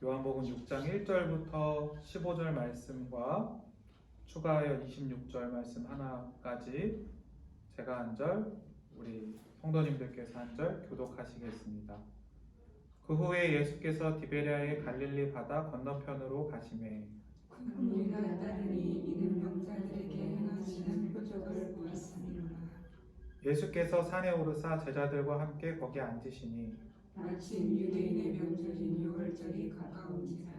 요한복음 6장 1절부터 15절 말씀과 추가하여 26절 말씀 하나까지 제가 한 절, 우리 성도님들께서 한 절 교독하시겠습니다. 그 후에 예수께서 디베랴의 갈릴리 바다 건너편으로 가시매 큰 무리가 따르니 이는 병자들에게 행하시는 표적을 보았음이로라. 예수께서 산에 오르사 제자들과 함께 거기 앉으시니 마침 유대인의 명절인 유월절이 가까운지라.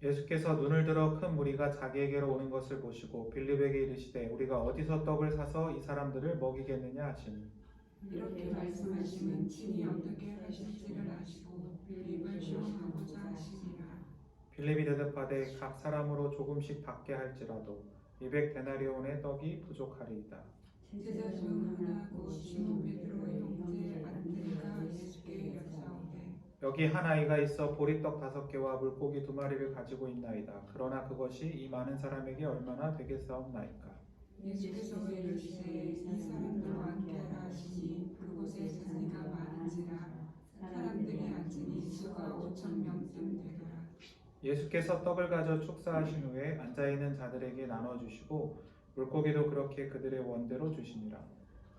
예수께서 눈을 들어 큰 무리가 자기에게로 오는 것을 보시고 빌립에게 이르시되 우리가 어디서 떡을 사서 이 사람들을 먹이겠느냐 하시니 이렇게 말씀하시면 친히 어떻게 하실지를 아시고 빌립을 시험하고자 하시니라. 빌립이 대답하되 각 사람으로 조금씩 받게 할지라도 200데나리온의 떡이 부족하리이다. 제자 중 하나 곧 시몬 베드로의 형제 안드레가 예수께 여짜오되 여기 한 아이가 있어 보리떡 5개와 물고기 2마리를 가지고 있나이다. 그러나 그것이 이 많은 사람에게 얼마나 되겠사옵나이까. 예수께서 이르시되 이 사람들과 함께하라 하시니 그곳에 자니가 많은지라. 사람들이 앉으니 수가 5,000명쯤 되더라. 예수께서 떡을 가져 축사하신 후에 앉아있는 자들에게 나눠주시고 물고기도 그렇게 그들의 원대로 주시니라.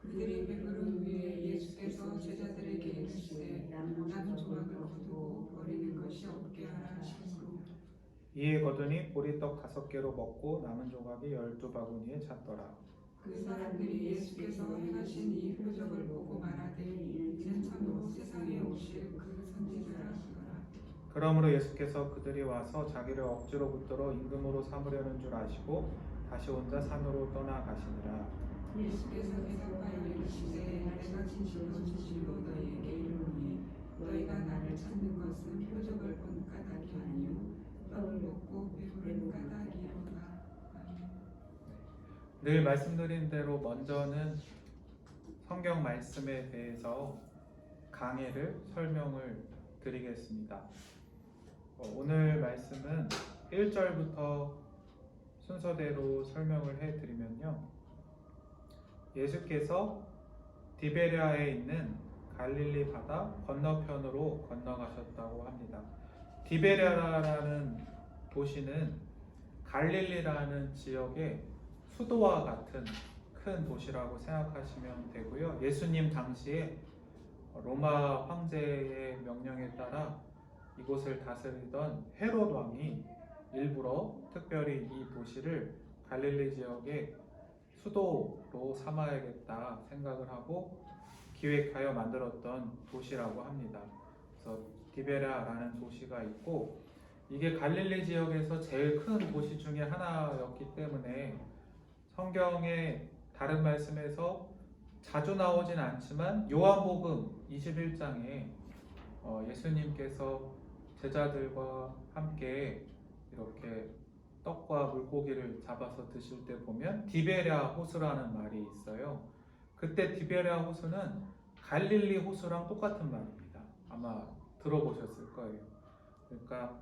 그들이 배부른 후에 예수께서 제자들에게 이르시되 남은 조각을 거두고 버리는 것이 없게 하라 하시니라. 이에 거두니 보리떡 5개로 먹고 남은 조각이 12바구니에 찼더라. 그 사람들이 예수께서 행하신 이 표적을 보고 말하되 이는 참으로 세상에 오실 그 선지자라 하더라. 그러므로 예수께서 그들이 와서 자기를 억지로 붙들어 임금으로 삼으려는 줄 아시고 다시 혼자 산으로 떠나가시니라. 예수께서 대답하여 이르시되 내가 진실로 너희에게 이르노니 너희가 나를 찾는 것은 표적을 본 까닭이 아니요 떡을 먹고 배부른 까닭이로다. 늘 말씀드린 대로 먼저는 성경 말씀에 대해서 강해를 설명을 드리겠습니다. 오늘 말씀은 1절부터 순서대로 설명을 해드리면요. 예수께서 디베랴에 있는 갈릴리 바다 건너편으로 건너가셨다고 합니다. 디베랴라는 도시는 갈릴리라는 지역의 수도와 같은 큰 도시라고 생각하시면 되고요. 예수님 당시에 로마 황제의 명령에 따라 이곳을 다스리던 헤롯 왕이 일부러 특별히 이 도시를 갈릴리 지역의 수도로 삼아야겠다 생각을 하고 기획하여 만들었던 도시라고 합니다. 그래서 디베랴라는 도시가 있고 이게 갈릴리 지역에서 제일 큰 도시 중에 하나였기 때문에 성경의 다른 말씀에서 자주 나오진 않지만 요한복음 21장에 예수님께서 제자들과 함께 이렇게 떡과 물고기를 잡아서 드실 때 보면 디베랴 호수라는 말이 있어요. 그때 디베랴 호수는 갈릴리 호수랑 똑같은 말입니다. 아마 들어보셨을 거예요. 그러니까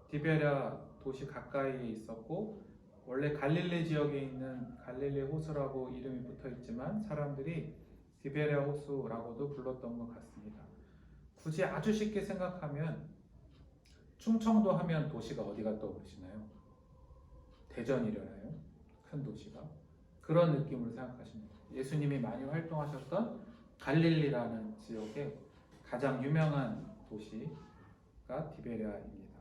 디베랴 도시 가까이에 있었고 원래 갈릴리 지역에 있는 갈릴리 호수라고 이름이 붙어 있지만 사람들이 디베랴 호수라고도 불렀던 것 같습니다. 굳이 아주 쉽게 생각하면 충청도 하면 도시가 어디가 떠오르시나요? 대전이려나요? 큰 도시가? 그런 느낌으로 생각하시면 돼요. 예수님이 많이 활동하셨던 갈릴리라는 지역의 가장 유명한 도시가 디베랴입니다.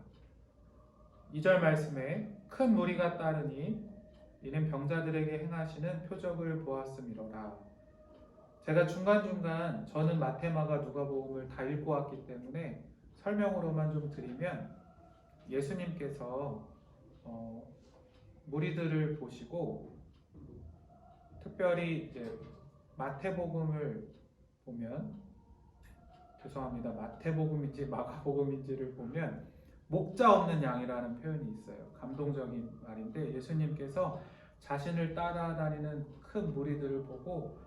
2절 말씀에 큰 무리가 따르니 이는 병자들에게 행하시는 표적을 보았음이로라. 제가 중간중간 저는 마태, 마가, 누가복음을 다 읽고 왔기 때문에 설명으로만 좀 드리면 예수님께서 무리들을 보시고 특별히 이제 마태복음을 보면 죄송합니다. 마태복음인지 마가복음인지를 보면 목자 없는 양이라는 표현이 있어요. 감동적인 말인데 예수님께서 자신을 따라다니는 큰 무리들을 보고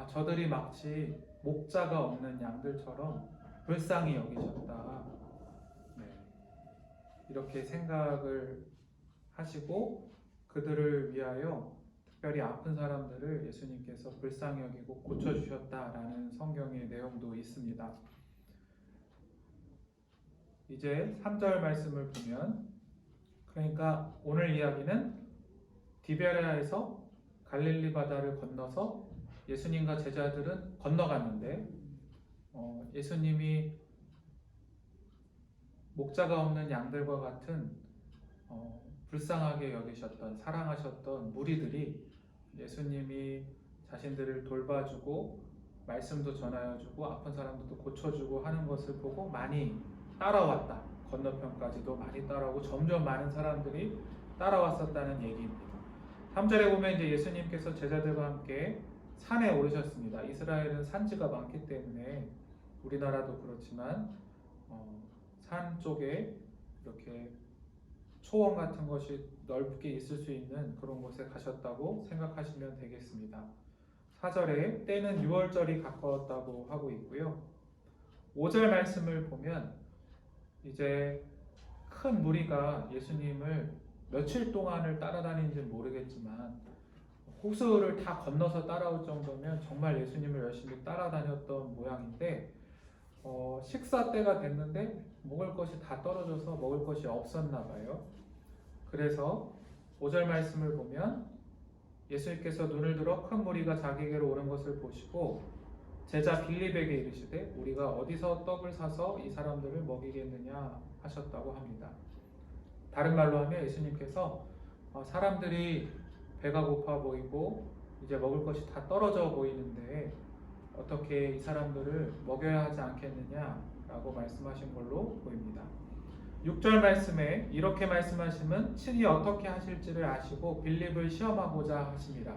저들이 마치 목자가 없는 양들처럼 불쌍히 여기셨다. 네. 이렇게 생각을 하시고 그들을 위하여 특별히 아픈 사람들을 예수님께서 불쌍히 여기고 고쳐주셨다라는 성경의 내용도 있습니다. 이제 3절 말씀을 보면, 그러니까 오늘 이야기는 디베랴에서 갈릴리 바다를 건너서 예수님과 제자들은 건너갔는데, 예수님이 목자가 없는 양들과 같은 불쌍하게 여기셨던, 사랑하셨던 무리들이 예수님이 자신들을 돌봐주고 말씀도 전하여주고 아픈 사람들도 고쳐주고 하는 것을 보고 많이 따라왔다. 건너편까지도 많이 따라오고 점점 많은 사람들이 따라왔었다는 얘기입니다. 3절에 보면 이제 예수님께서 제자들과 함께 산에 오르셨습니다. 이스라엘은 산지가 많기 때문에 우리나라도 그렇지만 산 쪽에 이렇게 초원 같은 것이 넓게 있을 수 있는 그런 곳에 가셨다고 생각하시면 되겠습니다. 4절에 때는 6월절이 가까웠다고 하고 있고요. 5절 말씀을 보면 이제 큰 무리가 예수님을 며칠 동안을 따라다니는지 모르겠지만 호수를 다 건너서 따라올 정도면 정말 예수님을 열심히 따라다녔던 모양인데 식사 때가 됐는데 먹을 것이 다 떨어져서 먹을 것이 없었나 봐요. 그래서 5절 말씀을 보면 예수님께서 눈을 들어 큰 무리가 자기에게로 오는 것을 보시고 제자 빌립에게 이르시되 우리가 어디서 떡을 사서 이 사람들을 먹이겠느냐 하셨다고 합니다. 다른 말로 하면 예수님께서 사람들이 배가 고파 보이고 이제 먹을 것이 다 떨어져 보이는데 어떻게 이 사람들을 먹여야 하지 않겠느냐라고 말씀하신 걸로 보입니다. 6절 말씀에 이렇게 말씀하시면 친히 어떻게 하실지를 아시고 빌립을 시험하고자 하십니다.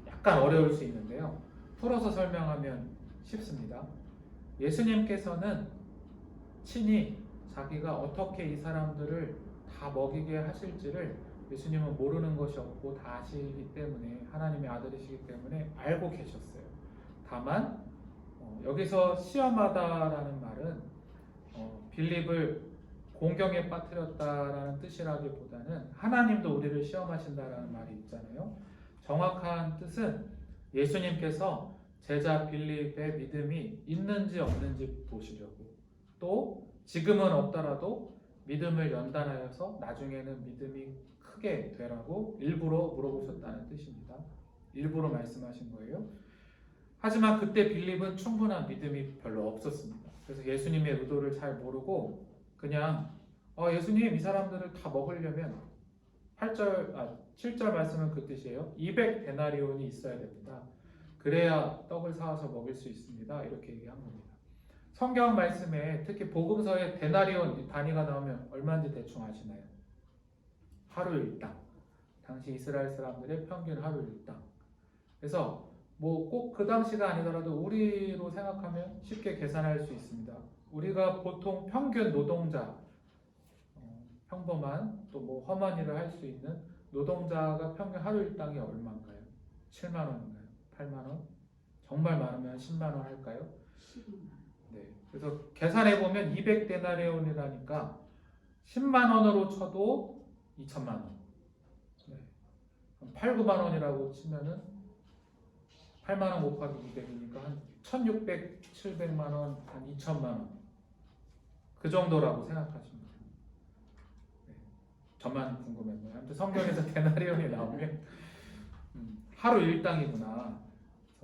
약간 어려울 수 있는데요. 풀어서 설명하면 쉽습니다. 예수님께서는 친히 자기가 어떻게 이 사람들을 다 먹이게 하실지를 예수님은 모르는 것이 없고 다 아시기 때문에 하나님의 아들이시기 때문에 알고 계셨어요. 다만 여기서 시험하다라는 말은 빌립을 공경에 빠뜨렸다라는 뜻이라기보다는 하나님도 우리를 시험하신다라는 말이 있잖아요. 정확한 뜻은 예수님께서 제자 빌립의 믿음이 있는지 없는지 보시려고, 또 지금은 없더라도 믿음을 연단하여서 나중에는 믿음이 크게 되라고 일부러 물어보셨다는 뜻입니다. 일부러 말씀하신 거예요. 하지만 그때 빌립은 충분한 믿음이 별로 없었습니다. 그래서 예수님의 의도를 잘 모르고 그냥 예수님 이 사람들을 다 먹으려면 7절 말씀은 그 뜻이에요. 200데나리온이 있어야 됩니다. 그래야 떡을 사와서 먹일 수 있습니다. 이렇게 얘기한 겁니다. 성경 말씀에 특히 복음서에 데나리온 단위가 나오면 얼마인지 대충 아시나요? 하루 일당. 당시 이스라엘 사람들의 평균 하루 일당. 그래서 꼭 그 당시가 아니더라도 우리로 생각하면 쉽게 계산할 수 있습니다. 우리가 보통 평균 노동자, 평범한 또 험한 일을 할 수 있는 노동자가 평균 하루 일당이 얼마인가요? 7만 원인가요? 8만 원? 정말 많으면 10만 원 할까요? 15만. 네. 그래서 계산해 보면 200데나리온이라니까 10만 원으로 쳐도 2천만 원. 네. 8, 9만 원이라고 치면은 8만 원 곱하기 200이니까 한 1,600, 700만 원, 한 2천만 원. 그 정도라고 생각하시면 됩니다. 네. 저만 궁금했네요. 아무튼 성경에서 데나리온이 나오면 하루 일당이구나.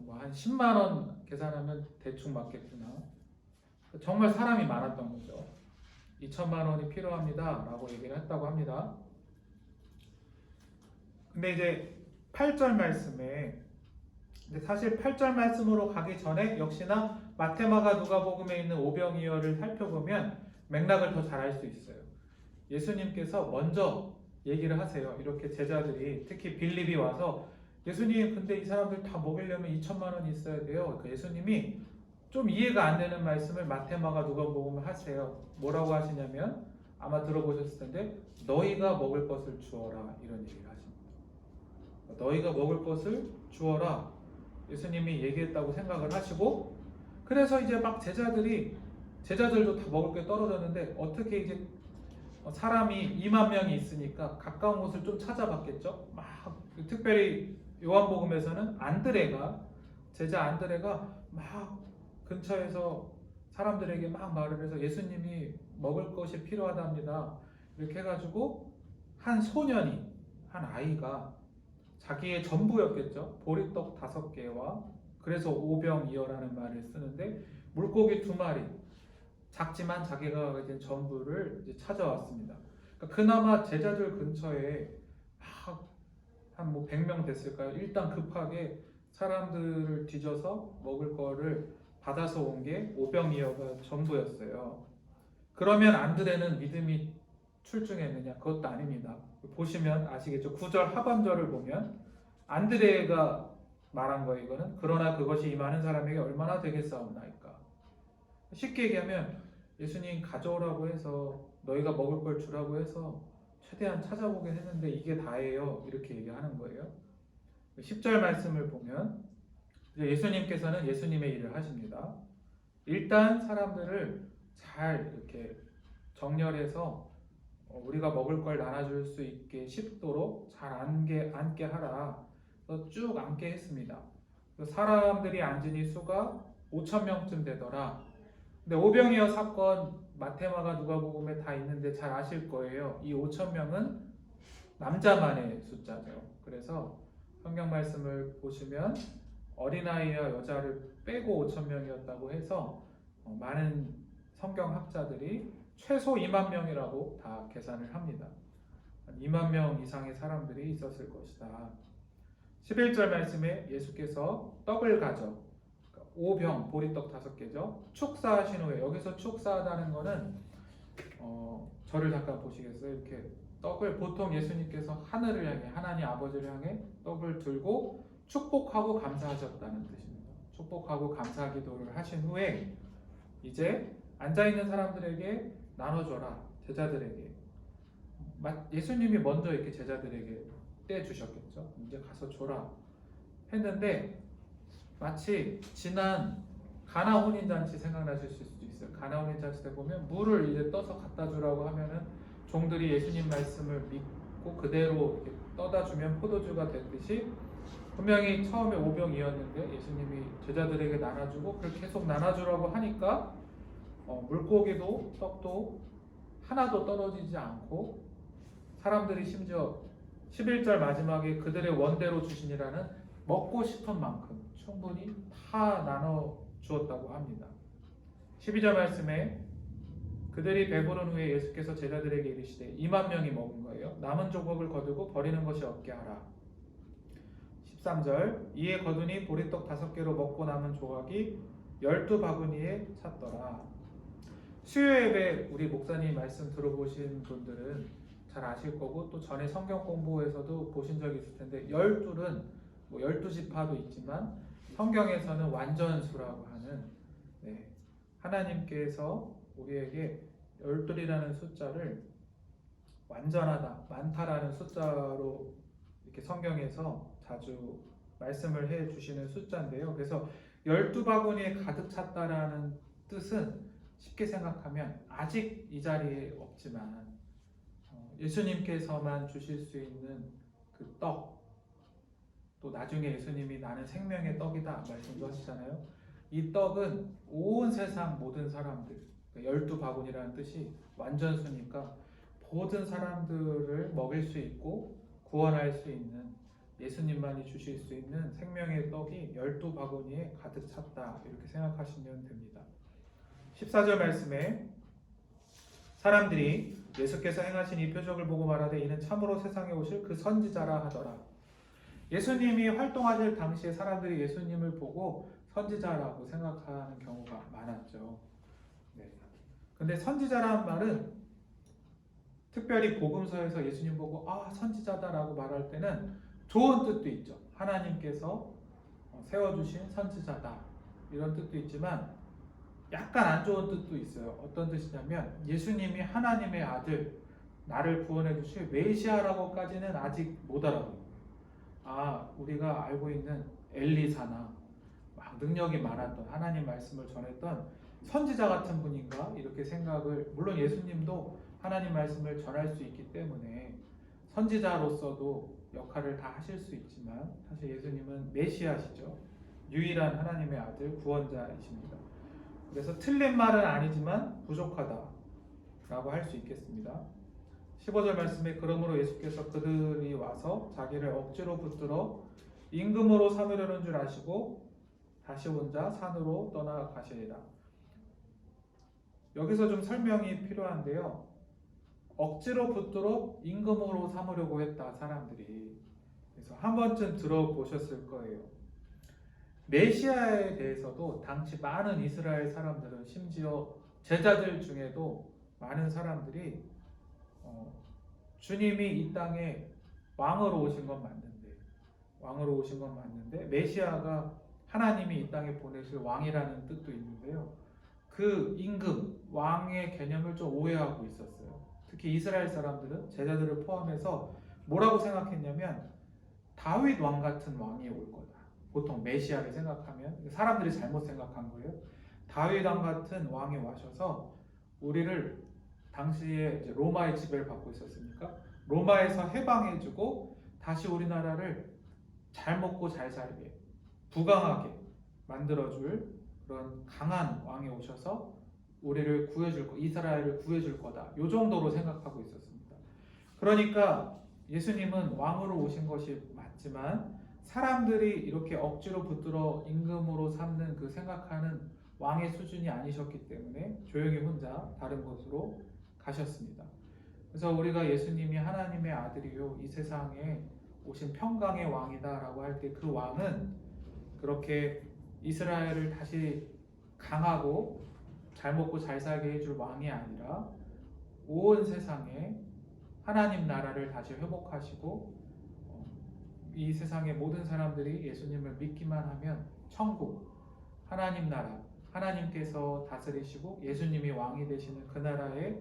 한 10만 원 계산하면 대충 맞겠구나. 정말 사람이 많았던 거죠. 2천만 원이 필요합니다 라고 얘기를 했다고 합니다. 근데 이제 8절 말씀에 사실 8절 말씀으로 가기 전에 역시나 마테마가 누가복음에 있는 오병이어를 살펴보면 맥락을 더 잘 알 수 있어요. 예수님께서 먼저 얘기를 하세요. 이렇게 제자들이, 특히 빌립이 와서 예수님 근데 이 사람들 다 먹이려면 2천만 원이 있어야 돼요. 그러니까 예수님이 좀 이해가 안 되는 말씀을 마테마가 누가복음에 하세요. 뭐라고 하시냐면 아마 들어보셨을 텐데 너희가 먹을 것을 주어라 이런 얘기를 하십니다. 너희가 먹을 것을 주어라 예수님이 얘기했다고 생각을 하시고, 그래서 이제 막 제자들도 다 먹을 게 떨어졌는데 어떻게 이제 사람이 2만 명이 있으니까 가까운 곳을 좀 찾아봤겠죠. 막 특별히 요한복음에서는 제자 안드레가 막 근처에서 사람들에게 막 말을 해서 예수님이 먹을 것이 필요하답니다. 이렇게 해가지고 한 소년이, 한 아이가 자기의 전부였겠죠. 보리떡 5개와 그래서 오병이어라는 말을 쓰는데 물고기 2마리, 작지만 자기가 가진 전부를 이제 찾아왔습니다. 그러니까 그나마 제자들 근처에 한 100명 됐을까요? 일단 급하게 사람들을 뒤져서 먹을 거를 받아서 온 게 오병이어가 전부였어요. 그러면 안드레는 믿음이 출중했느냐? 그것도 아닙니다. 보시면 아시겠죠? 9절 하반절을 보면 안드레가 말한 거예요. 이거는 그러나 그것이 이 많은 사람에게 얼마나 되겠사옵나이까. 쉽게 얘기하면 예수님 가져오라고 해서 너희가 먹을 걸 주라고 해서 최대한 찾아보긴 했는데 이게 다예요. 이렇게 얘기하는 거예요. 10절 말씀을 보면 예수님께서는 예수님의 일을 하십니다. 일단 사람들을 잘 이렇게 정렬해서 우리가 먹을 걸 나눠줄 수 있게 쉽도록 잘 앉게 하라. 그래서 쭉 앉게 했습니다. 사람들이 앉으니 수가 5,000명쯤 되더라. 근데 오병이어 사건 마테마가 누가복음에 다 있는데 잘 아실 거예요. 이 5,000명은 남자만의 숫자죠. 그래서 성경 말씀을 보시면 어린아이와 여자를 빼고 5,000명이었다고 해서 많은 성경학자들이 최소 2만 명이라고 다 계산을 합니다. 2만 명 이상의 사람들이 있었을 것이다. 11절 말씀에 예수께서 떡을 가져 5병, 보리떡 5개죠. 축사하신 후에, 여기서 축사하다는 거는 저를 잠깐 보시겠어요? 이렇게 떡을 보통 예수님께서 하늘을 향해, 하나님 아버지를 향해 떡을 들고 축복하고 감사하셨다는 뜻입니다. 축복하고 감사 기도를 하신 후에 이제 앉아있는 사람들에게 나눠줘라. 제자들에게. 예수님이 먼저 이렇게 제자들에게 떼주셨겠죠. 이제 가서 줘라 했는데 마치 지난 가나 혼인잔치 생각나실 수도 있어요. 가나 혼인잔치 때 보면 물을 이제 떠서 갖다 주라고 하면은 종들이 예수님 말씀을 믿고 그대로 이렇게 떠다 주면 포도주가 됐듯이 분명히 처음에 오병이었는데 예수님이 제자들에게 나눠주고 그걸 계속 나눠주라고 하니까 물고기도 떡도 하나도 떨어지지 않고 사람들이 심지어 11절 마지막에 그들의 원대로 주시니라는 먹고 싶은 만큼 충분히 다 나눠 주었다고 합니다. 12절 말씀에 그들이 배부른 후에 예수께서 제자들에게 이르시되 2만 명이 먹은 거예요. 남은 조각을 거두고 버리는 것이 없게 하라. 13절 이에 거두니 보리떡 5개로 먹고 남은 조각이 12바구니에 찼더라. 수요 예배 우리 목사님 말씀 들어보신 분들은 잘 아실 거고 또 전에 성경 공부에서도 보신 적이 있을 텐데 12은 12지파도 있지만 성경에서는 완전수라고 하는 하나님께서 우리에게 12이라는 숫자를 완전하다, 많다라는 숫자로 이렇게 성경에서 자주 말씀을 해 주시는 숫자인데요. 그래서 12바구니에 가득 찼다라는 뜻은 쉽게 생각하면 아직 이 자리에 없지만 예수님께서만 주실 수 있는 그 떡, 또 나중에 예수님이 나는 생명의 떡이다 말씀도 하시잖아요. 이 떡은 온 세상 모든 사람들, 12바구니라는 뜻이 완전수니까 모든 사람들을 먹일 수 있고 구원할 수 있는 예수님만이 주실 수 있는 생명의 떡이 12바구니에 가득 찼다 이렇게 생각하시면 됩니다. 14절 말씀에 사람들이 예수께서 행하신 이 표적을 보고 말하되 이는 참으로 세상에 오실 그 선지자라 하더라. 예수님이 활동하실 당시에 사람들이 예수님을 보고 선지자라고 생각하는 경우가 많았죠. 근데 선지자라는 말은 특별히 복음서에서 예수님 보고 선지자다라고 말할 때는 좋은 뜻도 있죠. 하나님께서 세워주신 선지자다 이런 뜻도 있지만 약간 안 좋은 뜻도 있어요. 어떤 뜻이냐면 예수님이 하나님의 아들 나를 구원해 주실 메시아라고까지는 아직 못 알아보고 우리가 알고 있는 엘리사나 막 능력이 많았던 하나님 말씀을 전했던 선지자 같은 분인가 이렇게 생각을 물론 예수님도 하나님 말씀을 전할 수 있기 때문에 선지자로서도 역할을 다 하실 수 있지만 사실 예수님은 메시아시죠. 유일한 하나님의 아들 구원자이십니다. 그래서 틀린 말은 아니지만 부족하다. 라고 할 수 있겠습니다. 15절 말씀에 그러므로 예수께서 그들이 와서 자기를 억지로 붙들어 임금으로 삼으려는 줄 아시고 다시 혼자 산으로 떠나가시리라. 여기서 좀 설명이 필요한데요. 억지로 붙들어 임금으로 삼으려고 했다, 사람들이. 그래서 한 번쯤 들어보셨을 거예요. 메시아에 대해서도 당시 많은 이스라엘 사람들은, 심지어 제자들 중에도 많은 사람들이 주님이 이 땅에 왕으로 오신 건 맞는데 메시아가 하나님이 이 땅에 보내실 왕이라는 뜻도 있는데요. 그 임금, 왕의 개념을 좀 오해하고 있었어요. 특히 이스라엘 사람들은, 제자들을 포함해서 뭐라고 생각했냐면 다윗 왕 같은 왕이 올 거다. 보통 메시아를 생각하면 사람들이 잘못 생각한 거예요. 다윗 왕 같은 왕이 와셔서 우리를, 당시에 이제 로마의 지배를 받고 있었으니까 로마에서 해방해주고 다시 우리나라를 잘 먹고 잘 살게, 부강하게 만들어줄 그런 강한 왕이 오셔서 우리를 구해줄 거, 이스라엘을 구해줄 거다. 이 정도로 생각하고 있었습니다. 그러니까 예수님은 왕으로 오신 것이 맞지만 사람들이 이렇게 억지로 붙들어 임금으로 삼는 그 생각하는 왕의 수준이 아니셨기 때문에 조용히 혼자 다른 곳으로 가셨습니다. 그래서 우리가 예수님이 하나님의 아들이요 이 세상에 오신 평강의 왕이다라고 할 때 그 왕은 그렇게 이스라엘을 다시 강하고 잘 먹고 잘 살게 해줄 왕이 아니라 온 세상에 하나님 나라를 다시 회복하시고 이 세상의 모든 사람들이 예수님을 믿기만 하면 천국, 하나님 나라, 하나님께서 다스리시고 예수님이 왕이 되시는 그 나라에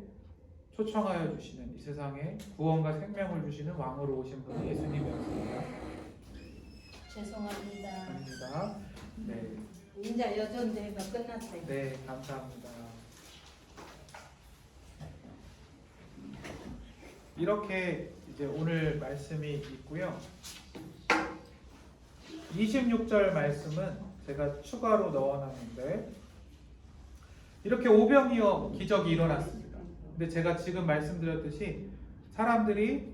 초청하여 주시는, 이 세상에 구원과 생명을 주시는 왕으로 오신 분이 예수님이었습니다. 죄송합니다. 아닙니다. 네, 인자 여전대가 끝났어요. 네, 감사합니다. 이렇게 이제 오늘 말씀이 있고요. 26절 말씀은 제가 추가로 넣어놨는데, 이렇게 오병이어 기적이 일어났습니다. 근데 제가 지금 말씀드렸듯이 사람들이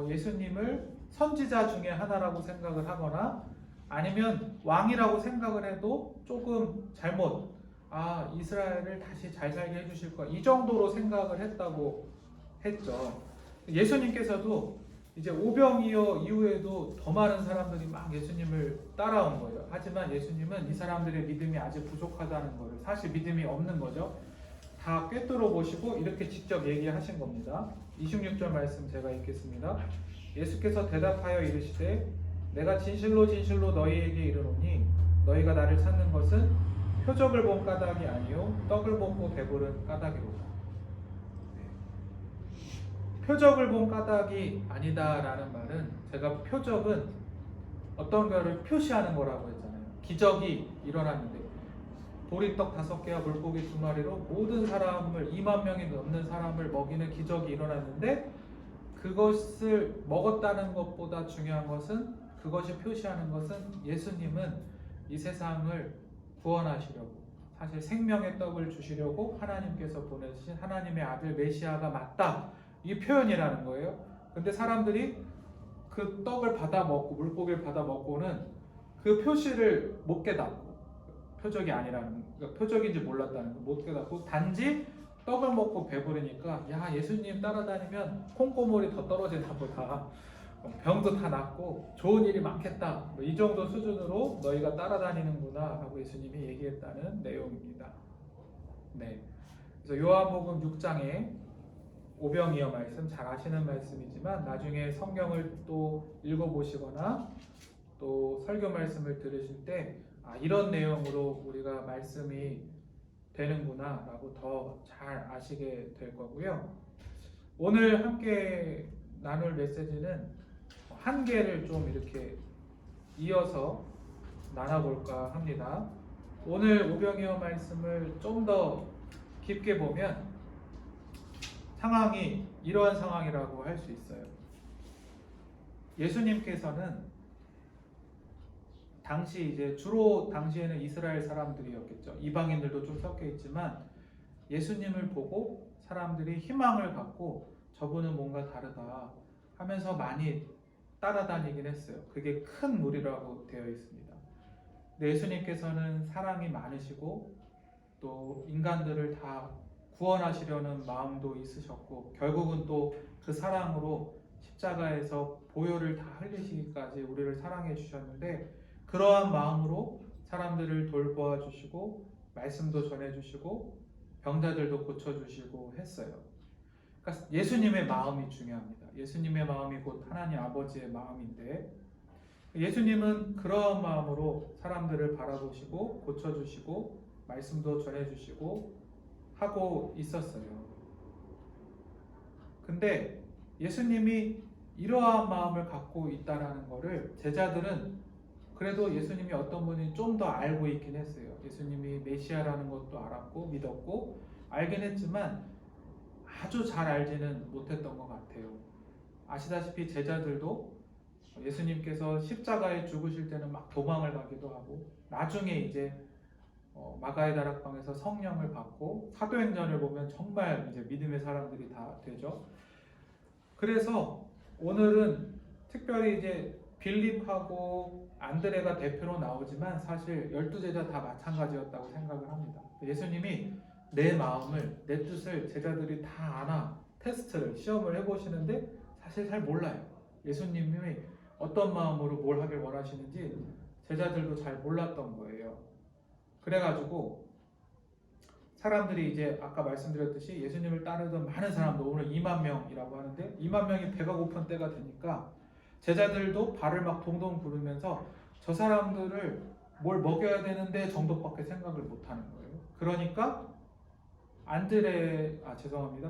예수님을 선지자 중에 하나라고 생각을 하거나 아니면 왕이라고 생각을 해도 조금 잘못, 이스라엘을 다시 잘 살게 해주실 거야, 이 정도로 생각을 했다고 했죠. 예수님께서도 이제 오병이어 이후에도 더 많은 사람들이 막 예수님을 따라온 거예요. 하지만 예수님은 이 사람들의 믿음이 아직 부족하다는 거를, 사실 믿음이 없는 거죠, 다 꿰뚫어 보시고 이렇게 직접 얘기하신 겁니다. 26절 말씀 제가 읽겠습니다. 예수께서 대답하여 이르시되 내가 진실로 진실로 너희에게 이르노니 너희가 나를 찾는 것은 표적을 본 까닭이 아니요 떡을 먹고 배부른 까닭이로다. 표적을 본 까닭이 아니다라는 말은, 제가 표적은 어떤 거를 표시하는 거라고 했잖아요. 기적이 일어났는데 보리떡 5개와 물고기 2마리로 모든 사람을, 2만 명이 넘는 사람을 먹이는 기적이 일어났는데 그것을 먹었다는 것보다 중요한 것은, 그것이 표시하는 것은 예수님은 이 세상을 구원하시려고, 사실 생명의 떡을 주시려고 하나님께서 보내주신 하나님의 아들 메시아가 맞다, 이 표현이라는 거예요. 근데 사람들이 그 떡을 받아 먹고 물고기를 받아 먹고는 그 표시를 못 깨닫고, 표적이 아니라는, 그러니까 표적인지 몰랐다는 거 못 깨닫고 단지 떡을 먹고 배부르니까, 야, 예수님 따라다니면 콩고물이 더 떨어지나 보다, 병도 다 낫고 좋은 일이 많겠다, 이 정도 수준으로 너희가 따라다니는구나 라고 예수님이 얘기했다는 내용입니다. 네, 그래서 요한복음 6장에 오병이어 말씀 잘 아시는 말씀이지만 나중에 성경을 또 읽어보시거나 또 설교 말씀을 들으실 때 이런 내용으로 우리가 말씀이 되는구나 라고 더 잘 아시게 될 거고요. 오늘 함께 나눌 메시지는 한 개를 좀 이렇게 이어서 나눠볼까 합니다. 오늘 오병이어 말씀을 좀 더 깊게 보면 상황이 이러한 상황이라고 할 수 있어요. 예수님께서는 당시 이제 주로 당시에는 이스라엘 사람들이었겠죠. 이방인들도 좀 섞여 있지만 예수님을 보고 사람들이 희망을 갖고 저분은 뭔가 다르다 하면서 많이 따라다니긴 했어요. 그게 큰 무리라고 되어 있습니다. 근데 예수님께서는 사랑이 많으시고 또 인간들을 다 구원하시려는 마음도 있으셨고 결국은 또 그 사랑으로 십자가에서 보혈을 다 흘리시기까지 우리를 사랑해 주셨는데 그러한 마음으로 사람들을 돌보아 주시고 말씀도 전해 주시고 병자들도 고쳐 주시고 했어요. 그러니까 예수님의 마음이 중요합니다. 예수님의 마음이 곧 하나님 아버지의 마음인데 예수님은 그러한 마음으로 사람들을 바라보시고 고쳐 주시고 말씀도 전해 주시고 하고 있었어요. 근데 예수님이 이러한 마음을 갖고 있다라는 것을 제자들은 그래도 예수님이 어떤 분이 좀 더 알고 있긴 했어요. 예수님이 메시아라는 것도 알았고 믿었고 알긴 했지만 아주 잘 알지는 못했던 것 같아요. 아시다시피 제자들도 예수님께서 십자가에 죽으실 때는 막 도망을 가기도 하고 나중에 이제 마가의 다락방에서 성령을 받고 사도행전을 보면 정말 이제 믿음의 사람들이 다 되죠. 그래서 오늘은 특별히 이제 빌립하고 안드레가 대표로 나오지만 사실 12제자 다 마찬가지였다고 생각을 합니다. 예수님이 내 마음을, 내 뜻을 제자들이 다 아나 테스트를, 시험을 해보시는데 사실 잘 몰라요. 예수님이 어떤 마음으로 뭘 하길 원하시는지 제자들도 잘 몰랐던 거예요. 그래가지고 사람들이 이제 아까 말씀드렸듯이 예수님을 따르던 많은 사람도 오늘 2만 명이라고 하는데 2만 명이 배가 고픈 때가 되니까 제자들도 발을 막 동동 구르면서 저 사람들을 뭘 먹여야 되는데 정도밖에 생각을 못 하는 거예요. 그러니까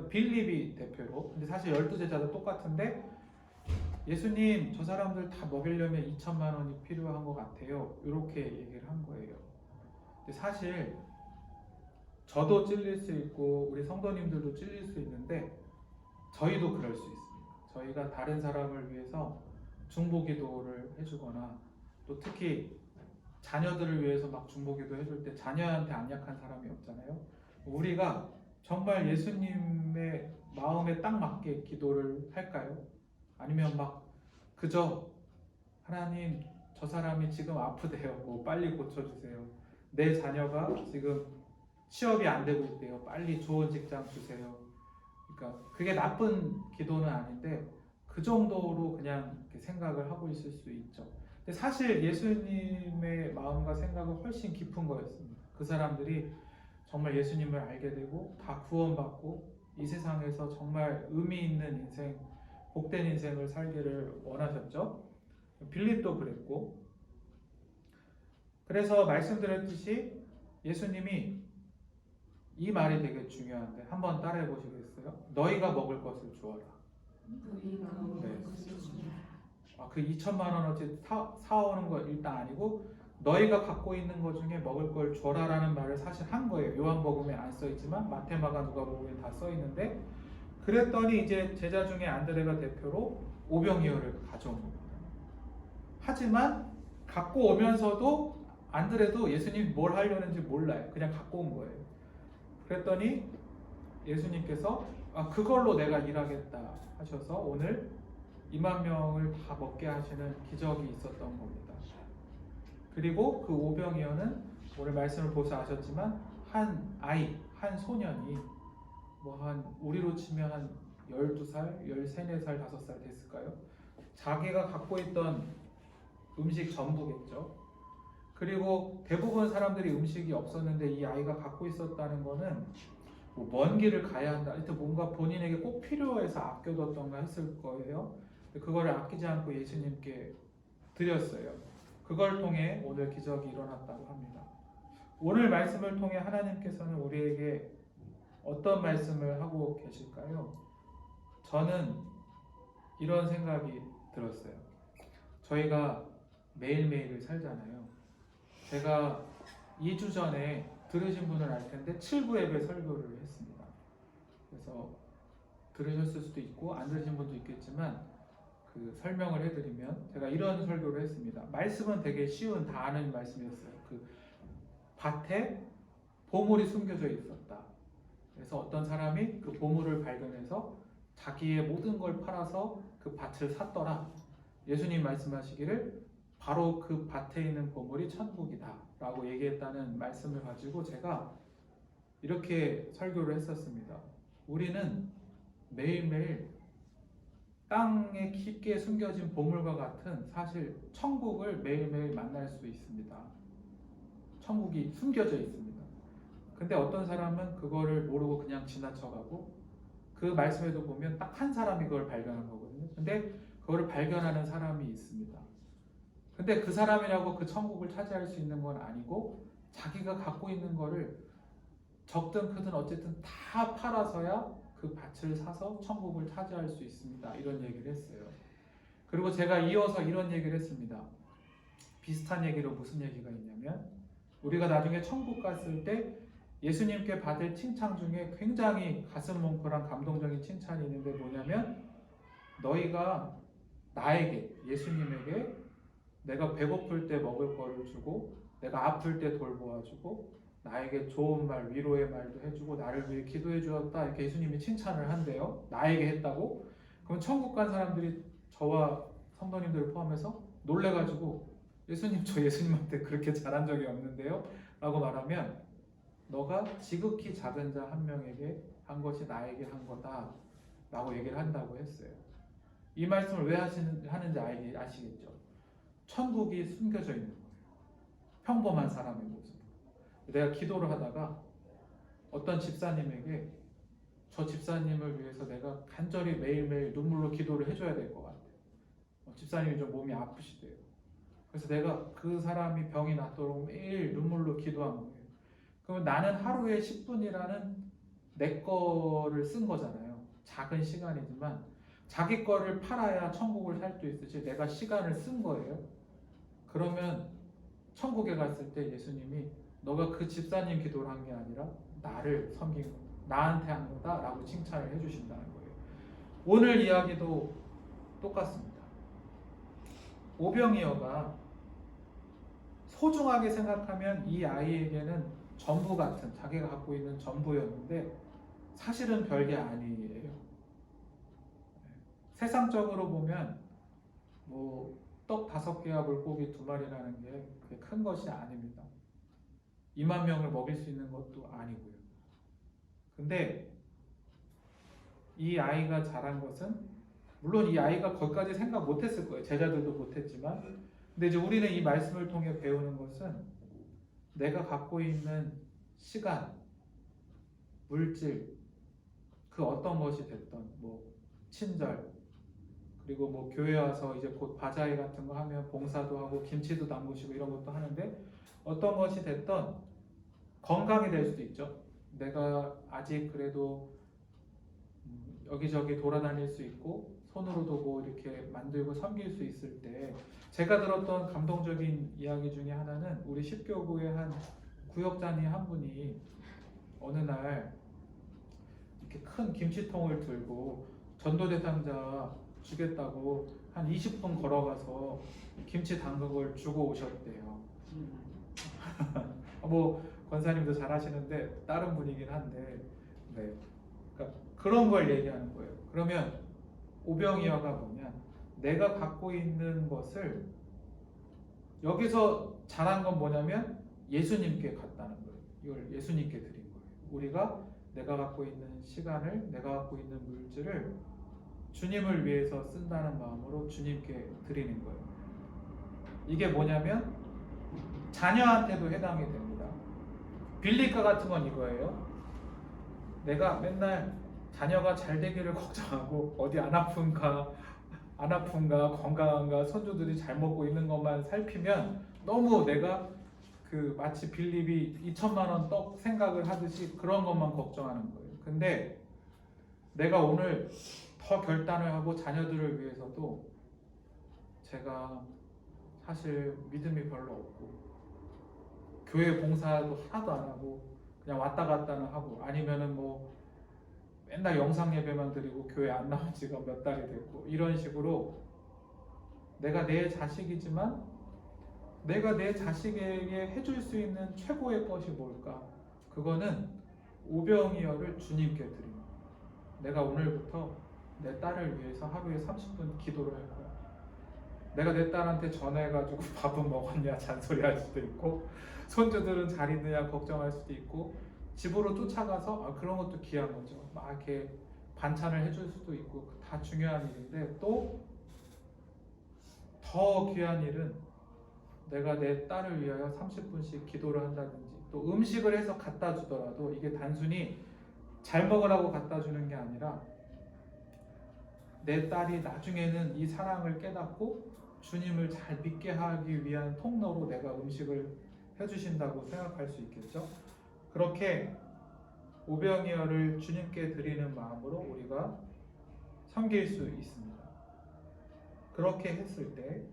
빌립이 대표로. 근데 사실 12제자도 똑같은데 예수님 저 사람들 다 먹이려면 2천만 원이 필요한 것 같아요. 이렇게 얘기를 한 거예요. 근데 사실 저도 찔릴 수 있고 우리 성도님들도 찔릴 수 있는데 저희도 그럴 수 있습니다. 저희가 다른 사람을 위해서 중보기도를 해주거나 또 특히 자녀들을 위해서 막 중보기도 해줄 때 자녀한테 안 약한 사람이 없잖아요. 우리가 정말 예수님의 마음에 딱 맞게 기도를 할까요? 아니면 막 그저 하나님 저 사람이 지금 아프대요. 뭐 빨리 고쳐주세요. 내 자녀가 지금 취업이 안 되고 있대요. 빨리 좋은 직장 주세요. 그러니까 그게 나쁜 기도는 아닌데 그 정도로 그냥 이렇게 생각을 하고 있을 수 있죠. 근데 사실 예수님의 마음과 생각은 훨씬 깊은 거였습니다. 그 사람들이 정말 예수님을 알게 되고 다 구원받고 이 세상에서 정말 의미 있는 인생, 복된 인생을 살기를 원하셨죠. 빌립도 그랬고. 그래서 말씀드렸듯이 예수님이 이 말이 되게 중요한데 한번 따라해 보시겠어요? 너희가 먹을 것을 주어라. 네. 그 2천만 원어치 사오는 거 일단 아니고 너희가 갖고 있는 것 중에 먹을 걸 줘라라는 말을 사실 한 거예요. 요한복음에 안 써 있지만 마태, 마가, 누가복음에 다 써 있는데 그랬더니 이제 제자 중에 안드레가 대표로 오병이어를 가져온 겁니다. 하지만 갖고 오면서도 안드레도 예수님이 뭘 하려는지 몰라요. 그냥 갖고 온 거예요. 그랬더니 예수님께서 그걸로 내가 일하겠다 하셔서 오늘 2만 명을 다 먹게 하시는 기적이 있었던 겁니다. 그리고 그 오병이어는 오늘 말씀을 보셔 아셨지만 한 아이, 한 소년이 우리로 치면 한 12살, 13, 4살, 5살 됐을까요? 자기가 갖고 있던 음식 전부겠죠. 그리고 대부분 사람들이 음식이 없었는데 이 아이가 갖고 있었다는 거는 먼 길을 가야 한다. 하여튼 뭔가 본인에게 꼭 필요해서 아껴뒀던가 했을 거예요. 그거를 아끼지 않고 예수님께 드렸어요. 그걸 통해 오늘 기적이 일어났다고 합니다. 오늘 말씀을 통해 하나님께서는 우리에게 어떤 말씀을 하고 계실까요? 저는 이런 생각이 들었어요. 저희가 매일매일을 살잖아요. 제가 2주 전에 들으신 분은 알 텐데 7부 예배 설교를 했습니다. 그래서 들으셨을 수도 있고 안 들으신 분도 있겠지만 그 설명을 해드리면 제가 이런 설교를 했습니다. 말씀은 되게 쉬운 다 아는 말씀이었어요. 그 밭에 보물이 숨겨져 있었다. 그래서 어떤 사람이 그 보물을 발견해서 자기의 모든 걸 팔아서 그 밭을 샀더라. 예수님 말씀하시기를 바로 그 밭에 있는 보물이 천국이다 라고 얘기했다는 말씀을 가지고 제가 이렇게 설교를 했었습니다. 우리는 매일매일 땅에 깊게 숨겨진 보물과 같은 사실 천국을 매일매일 만날 수 있습니다. 천국이 숨겨져 있습니다. 근데 어떤 사람은 그거를 모르고 그냥 지나쳐가고, 그 말씀에도 보면 딱 한 사람이 그걸 발견한 거거든요. 근데 그거를 발견하는 사람이 있습니다. 근데 그 사람이라고 그 천국을 차지할 수 있는 건 아니고, 자기가 갖고 있는 거를 적든 크든 어쨌든 다 팔아서야 그 밭을 사서 천국을 차지할 수 있습니다. 이런 얘기를 했어요. 그리고 제가 이어서 이런 얘기를 했습니다. 비슷한 얘기로 무슨 얘기가 있냐면, 우리가 나중에 천국 갔을 때 예수님께 받을 칭찬 중에 굉장히 가슴 뭉클한 감동적인 칭찬이 있는데 뭐냐면, 너희가 나에게, 예수님에게 내가 배고플 때 먹을 거를 주고, 내가 아플 때 돌보아주고, 나에게 좋은 말, 위로의 말도 해주고, 나를 위해 기도해 주었다, 이렇게 예수님이 칭찬을 한대요. 나에게 했다고. 그럼 천국 간 사람들이 저와 성도님들을 포함해서 놀래가지고, 예수님, 저 예수님한테 그렇게 잘한 적이 없는데요? 라고 말하면, 너가 지극히 작은 자 한 명에게 한 것이 나에게 한 거다 라고 얘기를 한다고 했어요. 이 말씀을 왜 하는지 아시겠죠? 천국이 숨겨져 있는 거예요. 평범한 사람의 모습. 내가 기도를 하다가 어떤 집사님에게, 저 집사님을 위해서 내가 간절히 매일매일 눈물로 기도를 해줘야 될 것 같아요. 집사님이 좀 몸이 아프시대요. 그래서 내가 그 사람이 병이 낫도록 매일 눈물로 기도한 거예요. 그러면 나는 하루에 10분이라는 내 거를 쓴 거잖아요. 작은 시간이지만 자기 거를 팔아야 천국을 살 수 있듯이 내가 시간을 쓴 거예요. 그러면 천국에 갔을 때 예수님이 너가 그 집사님 기도를 한 게 아니라 나를 섬긴 거다, 나한테 한 거다라고 칭찬을 해주신다는 거예요. 오늘 이야기도 똑같습니다. 오병이어가 소중하게 생각하면 이 아이에게는 전부 같은, 자기가 갖고 있는 전부였는데 사실은 별게 아니에요. 세상적으로 보면 뭐 떡 5개와 물고기 2마리라는 게 그게 큰 것이 아닙니다. 2만 명을 먹일 수 있는 것도 아니고요. 근데 이 아이가 잘한 것은, 물론 이 아이가 거기까지 생각 못했을 거예요. 제자들도 못했지만. 근데 이제 우리는 이 말씀을 통해 배우는 것은 내가 갖고 있는 시간, 물질, 그 어떤 것이 됐던, 뭐 친절, 그리고 뭐 교회 와서 이제 곧 바자회 같은 거 하면 봉사도 하고 김치도 담그시고 이런 것도 하는데, 어떤 것이 됐던 건강이 될 수도 있죠. 내가 아직 그래도 여기저기 돌아다닐 수 있고 손으로도 뭐 이렇게 만들고 섬길 수 있을 때, 제가 들었던 감동적인 이야기 중에 하나는 우리 십교구의 한 구역장님 한 분이 어느 날 이렇게 큰 김치통을 들고 전도대상자 주겠다고 한 20분 걸어가서 김치 담근 걸 주고 오셨대요. 뭐 권사님도 잘하시는데 다른 분이긴 한데, 네. 그러니까 그런 걸 얘기하는 거예요. 그러면 오병이어가 뭐냐, 내가 갖고 있는 것을, 여기서 잘한 건 뭐냐면 예수님께 갖다는 거예요. 이걸 예수님께 드린 거예요. 우리가 내가 갖고 있는 시간을, 내가 갖고 있는 물질을 주님을 위해서 쓴다는 마음으로 주님께 드리는 거예요. 이게 뭐냐면 자녀한테도 해당이 됩니다. 빌립과 같은 건 이거예요. 내가 맨날 자녀가 잘 되기를 걱정하고 어디 안 아픈가, 건강한가, 손주들이 잘 먹고 있는 것만 살피면 너무 내가 그 마치 빌립이 2천만 원 떡 생각을 하듯이 그런 것만 걱정하는 거예요. 근데 내가 오늘 더 결단을 하고 자녀들을 위해서도, 제가 사실 믿음이 별로 없고 교회 봉사도 하나도 안 하고 그냥 왔다 갔다는 하고, 아니면은 뭐 맨날 영상 예배만 드리고 교회 안 나온 지가 몇 달이 됐고, 이런 식으로 내가 내 자식이지만 내가 내 자식에게 해줄 수 있는 최고의 것이 뭘까? 그거는 오병이어를 주님께 드립니다. 내가 오늘부터 내 딸을 위해서 하루에 30분 기도를 할 거야. 내가 내 딸한테 전화해가지고 밥은 먹었냐 잔소리할 수도 있고, 손주들은 잘 있느냐 걱정할 수도 있고, 집으로 쫓아가서 그런 것도 귀한 거죠. 막 이렇게 반찬을 해줄 수도 있고, 다 중요한 일인데, 또 더 귀한 일은 내가 내 딸을 위하여 30분씩 기도를 한다든지, 또 음식을 해서 갖다 주더라도 이게 단순히 잘 먹으라고 갖다 주는 게 아니라 내 딸이 나중에는 이 사랑을 깨닫고 주님을 잘 믿게 하기 위한 통로로 내가 음식을 해주신다고 생각할 수 있겠죠. 그렇게 오병이어를 주님께 드리는 마음으로 우리가 섬길 수 있습니다. 그렇게 했을 때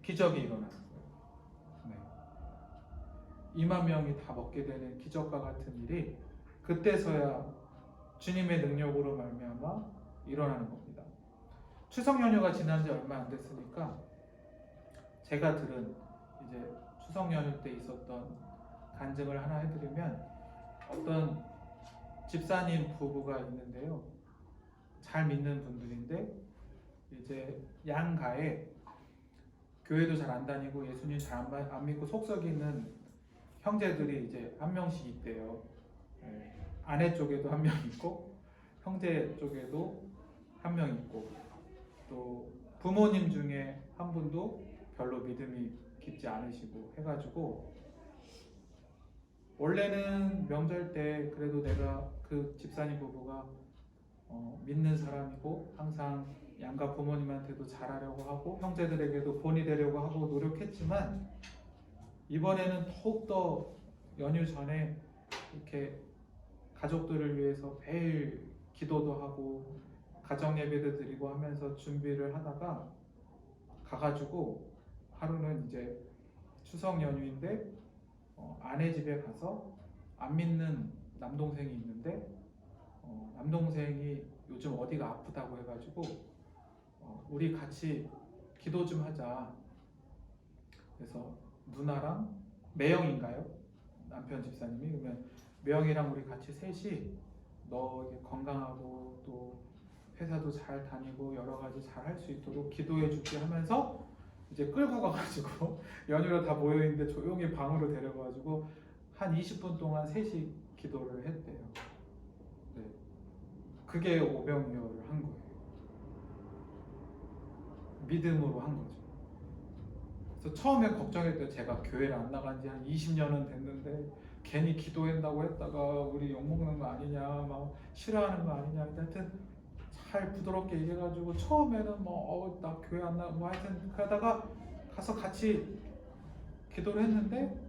기적이 일어나는 거예요. 2만 명이 다 먹게 되는 기적과 같은 일이 그때서야 주님의 능력으로 말미암아 일어나는 겁니다. 추석 연휴가 지난 지 얼마 안 됐으니까 제가 들은 이제 추석 연휴 때 있었던 간증을 하나 해드리면, 어떤 집사님 부부가 있는데요. 잘 믿는 분들인데 이제 양가에 교회도 잘 안 다니고 예수님 잘 안 믿고 속썩이 있는 형제들이 이제 한 명씩 있대요. 아내 쪽에도 한 명 있고 형제 쪽에도 한 명 있고, 또 부모님 중에 한 분도 별로 믿음이 깊지 않으시고 해가지고, 원래는 명절 때 그래도 내가 그 집사님 부부가 믿는 사람이고 항상 양가 부모님한테도 잘하려고 하고 형제들에게도 본이 되려고 하고 노력했지만, 이번에는 더욱더 연휴 전에 이렇게 가족들을 위해서 매일 기도도 하고 가정 예배도 드리고 하면서 준비를 하다가 가가지고, 하루는 이제 추석 연휴인데 아내 집에 가서 안 믿는 남동생이 있는데, 남동생이 요즘 어디가 아프다고 해가지고 우리 같이 기도 좀 하자. 그래서 누나랑 매형인가요? 남편 집사님이, 그러면 매형이랑 우리 같이 셋이 너 건강하고 또 회사도 잘 다니고 여러 가지 잘 할 수 있도록 기도해 줄게 하면서 이제 끌고 가가지고 연휴로 다 모여 있는데 조용히 방으로 데려가가지고 한 20분 동안 셋이 기도를 했대요. 네. 그게 오병이어를 한 거예요. 믿음으로 한 거죠. 그래서 처음에 걱정했대요. 제가 교회를 안 나간 지 한 20년은 됐는데 괜히 기도한다고 했다가 우리 욕먹는 거 아니냐, 막 싫어하는 거 아니냐. 하여튼 잘 부드럽게 얘기해가지고 처음에는 나 교회 안 나, 하여튼 그러다가 가서 같이 기도를 했는데,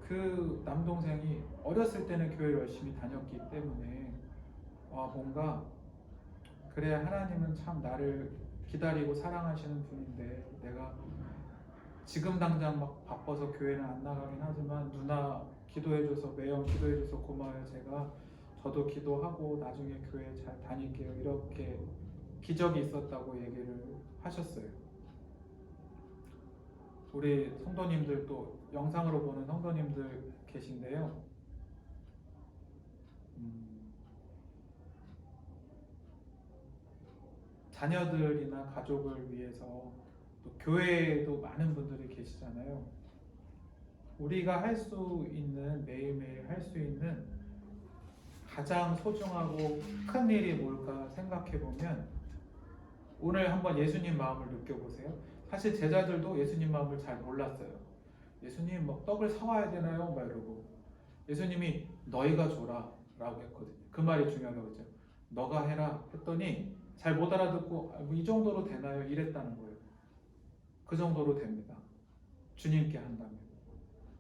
그 남동생이 어렸을 때는 교회를 열심히 다녔기 때문에 뭔가 그래, 하나님은 참 나를 기다리고 사랑하시는 분인데 내가 지금 당장 막 바빠서 교회는 안 나가긴 하지만 누나 기도해줘서, 매형 기도해줘서 고마워요. 저도 기도하고 나중에 교회 잘 다닐게요. 이렇게 기적이 있었다고 얘기를 하셨어요. 우리 성도님들, 또 영상으로 보는 성도님들 계신데요. 자녀들이나 가족을 위해서, 또 교회에도 많은 분들이 계시잖아요. 우리가 할 수 있는, 매일매일 할 수 있는 가장 소중하고 큰 일이 뭘까 생각해 보면, 오늘 한번 예수님 마음을 느껴보세요. 사실 제자들도 예수님 마음을 잘 몰랐어요. 예수님 떡을 사와야 되나요? 막 이러고, 예수님이 너희가 줘라 라고 했거든요. 그 말이 중요하다고 그랬죠. 너가 해라 했더니 잘 못 알아듣고 이 정도로 되나요? 이랬다는 거예요. 그 정도로 됩니다. 주님께 한다면.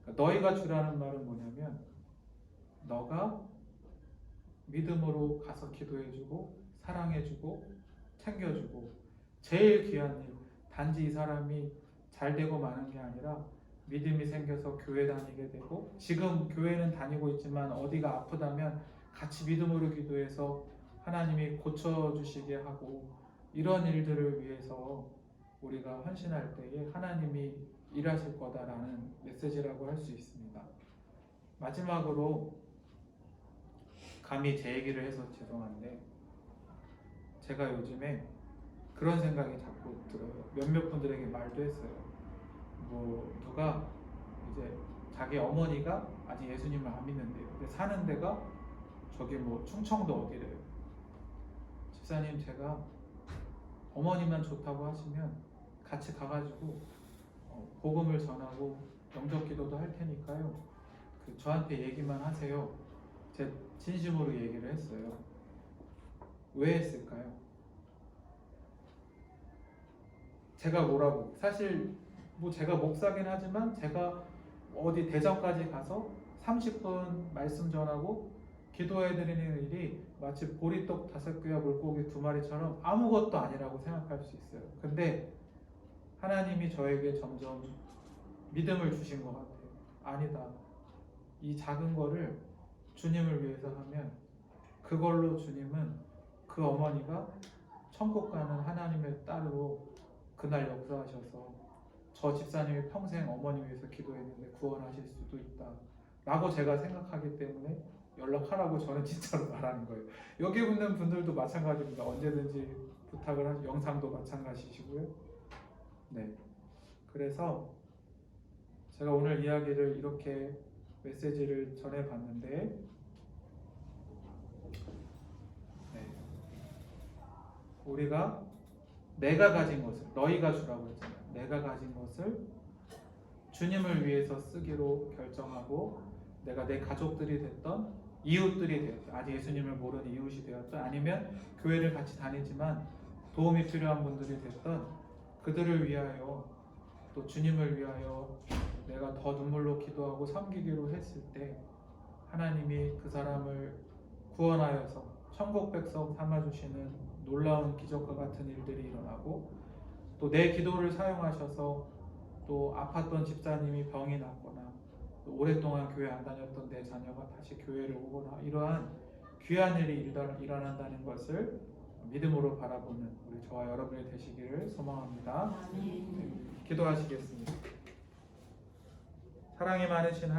그러니까 너희가 주라는 말은 뭐냐면, 너가 믿음으로 가서 기도해주고 사랑해주고 챙겨주고, 제일 귀한 일, 단지 이 사람이 잘 되고 마는 게 아니라 믿음이 생겨서 교회 다니게 되고, 지금 교회는 다니고 있지만 어디가 아프다면 같이 믿음으로 기도해서 하나님이 고쳐주시게 하고, 이런 일들을 위해서 우리가 헌신할 때에 하나님이 일하실 거다라는 메시지라고 할 수 있습니다. 마지막으로 감히 제 얘기를 해서 죄송한데 제가 요즘에 그런 생각이 자꾸 들어요. 몇몇 분들에게 말도 했어요. 뭐 누가 이제 자기 어머니가 아직 예수님을 안 믿는데요. 근데 사는 데가 저기 뭐 충청도 어디래요. 집사님 제가 어머니만 좋다고 하시면 같이 가가지고 복음을 전하고 영접 기도도 할 테니까요. 그 저한테 얘기만 하세요. 제 진심으로 얘기를 했어요. 왜 했을까요? 제가 뭐라고 사실 뭐 제가 목사긴 하지만 제가 어디 대전까지 가서 30분 말씀 전하고 기도해드리는 일이 마치 보리떡 5개와 물고기 2마리처럼 아무것도 아니라고 생각할 수 있어요. 근데 하나님이 저에게 점점 믿음을 주신 것 같아요. 아니다. 이 작은 거를 주님을 위해서 하면 그걸로 주님은 그 어머니가 천국 가는 하나님의 딸로 그날 역사하셔서 저 집사님이 평생 어머니 위해서 기도했는데 구원하실 수도 있다 라고 제가 생각하기 때문에 연락하라고 저는 진짜로 말하는 거예요. 여기 있는 분들도 마찬가지입니다. 언제든지 부탁을 하시 영상도 마찬가지시고요. 네. 그래서 제가 오늘 이야기를 이렇게 메시지를 전해봤는데 네. 우리가 내가 가진 것을 너희가 주라고 했잖아요. 내가 가진 것을 주님을 위해서 쓰기로 결정하고 내가 내 가족들이 됐던 이웃들이 되었던 아직 예수님을 모르는 이웃이 되었던 아니면 교회를 같이 다니지만 도움이 필요한 분들이 됐던 그들을 위하여 또 주님을 위하여 내가 더 눈물로 기도하고 섬기기로 했을 때 하나님이 그 사람을 구원하여서 천국 백성 삼아주시는 놀라운 기적과 같은 일들이 일어나고 또 내 기도를 사용하셔서 또 아팠던 집사님이 병이 났거나 또 오랫동안 교회 안 다녔던 내 자녀가 다시 교회를 오거나 이러한 귀한 일이 일어난다는 것을 믿음으로 바라보는 우리 저와 여러분이 되시기를 소망합니다. 네, 기도하시겠습니다. 사랑이 많으신 하나님